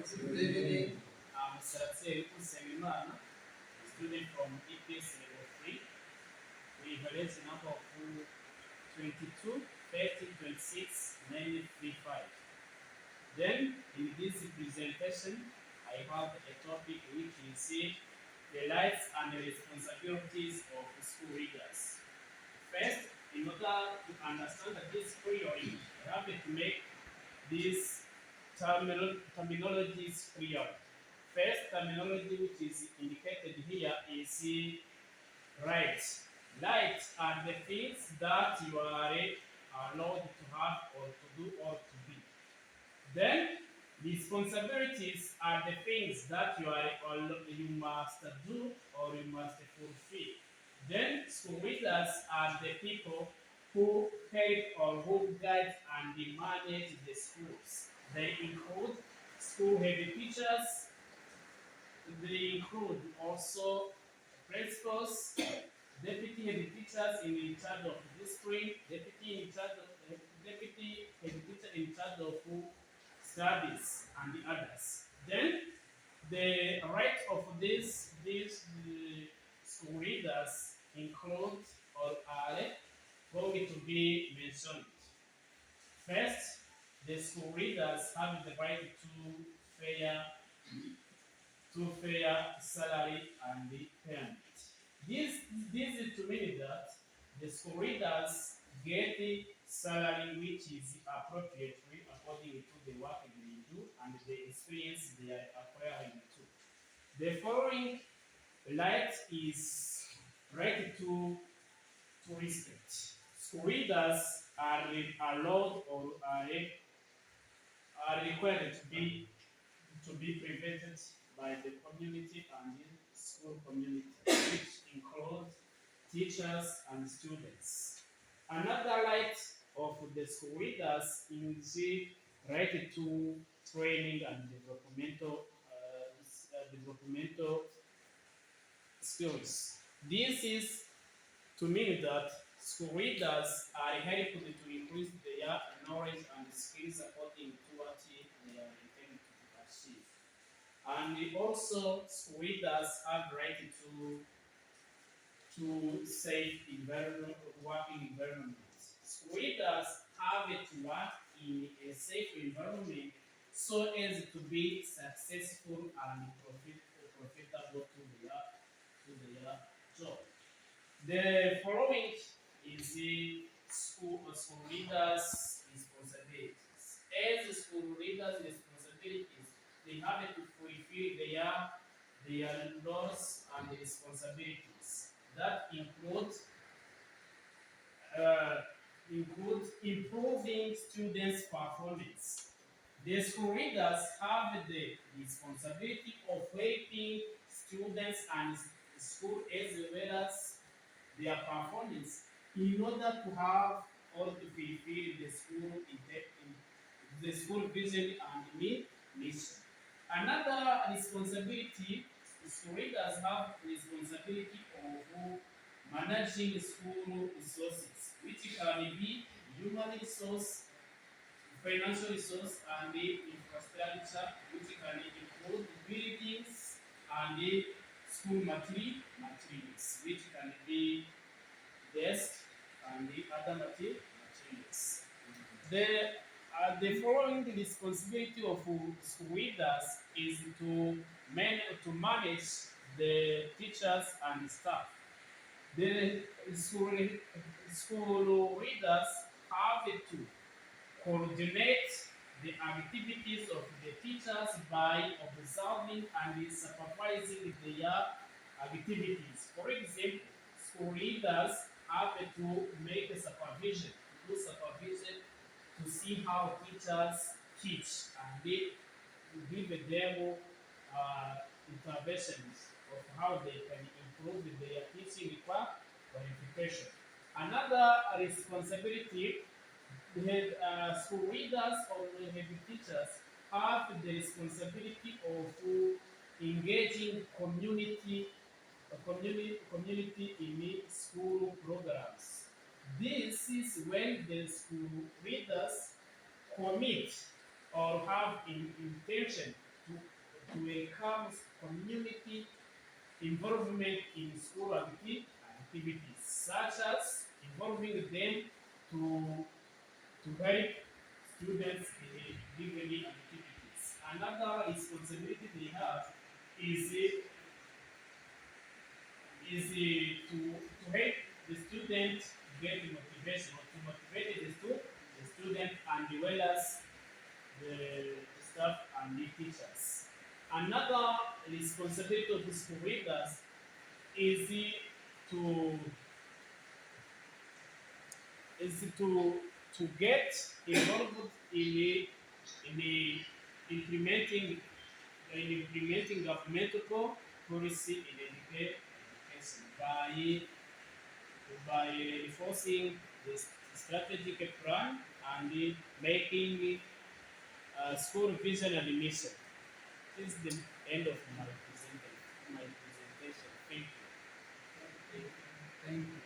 Good evening. I'm Sarate Semimana, a student from EPS Level 3. We evaluate the number of 22, 30, 26, 935. Then, in this presentation, I have a topic which is the rights and the responsibilities of school leaders. First, in order to understand this theory, I have to make these terminologies clear. First terminology which is indicated here is rights. Rights are the things that you are allowed to have or to do or to be. Then responsibilities are the things that you must do or you must fulfill. Then school leaders are the people who help or who guide and manage the schools. They include school head teachers, they include also principals, deputy head teachers in charge of discipline, deputy head teacher in charge of studies and the others. Then the right of these school leaders include or are going to be mentioned. First, the school leaders have the right fair fair salary and the payment. This this is to mean that the school leaders get the salary which is appropriately according to the work they do and the experience they are acquiring too. The following right is right to respect. School leaders are allowed or are required to be prevented by the community and the school community, which includes teachers and students. Another right of the school leaders is the right to training and developmental skills. This is to mean that school leaders are helped to increase their knowledge and skills according to what they are intended to achieve. And also, school leaders have right to safe environment, working environment. School leaders have to work in a safe environment so as to be successful and profitable to their job. The following is the school leaders' responsibilities. As the school leaders' responsibilities, they have to fulfill their roles and responsibilities. That uh, include improving students' performance. The school leaders have the responsibility of helping students and school as well as their performance in order to have or to fulfill the school vision and mission. Another responsibility, school leaders have responsibility of managing school resources, which can be human resource, financial resource, and the infrastructure, which can include buildings and the school materials, which can be desk and the other materials. The following responsibility of school leaders is to manage the teachers and staff. The school leaders have to coordinate the activities of the teachers by observing and supervising their activities. For example, school leaders have to make a supervision, to do supervision to see how teachers teach and they give them interventions of how they can improve their teaching qualification. Another responsibility the head school leaders or the head teachers have the responsibility of engaging community in school programs. This is when the school leaders commit or have intention to welcome community involvement in school activities, such as involving them to help students in daily activities. Another responsibility they have is to help the student get motivation, or to motivate the student and as well as the staff and the teachers. Another responsibility of the school leaders is to to get involved in the implementing governmental policy in education by enforcing the strategic plan and making school vision and mission. This is the end of my presentation. Thank you. Thank you.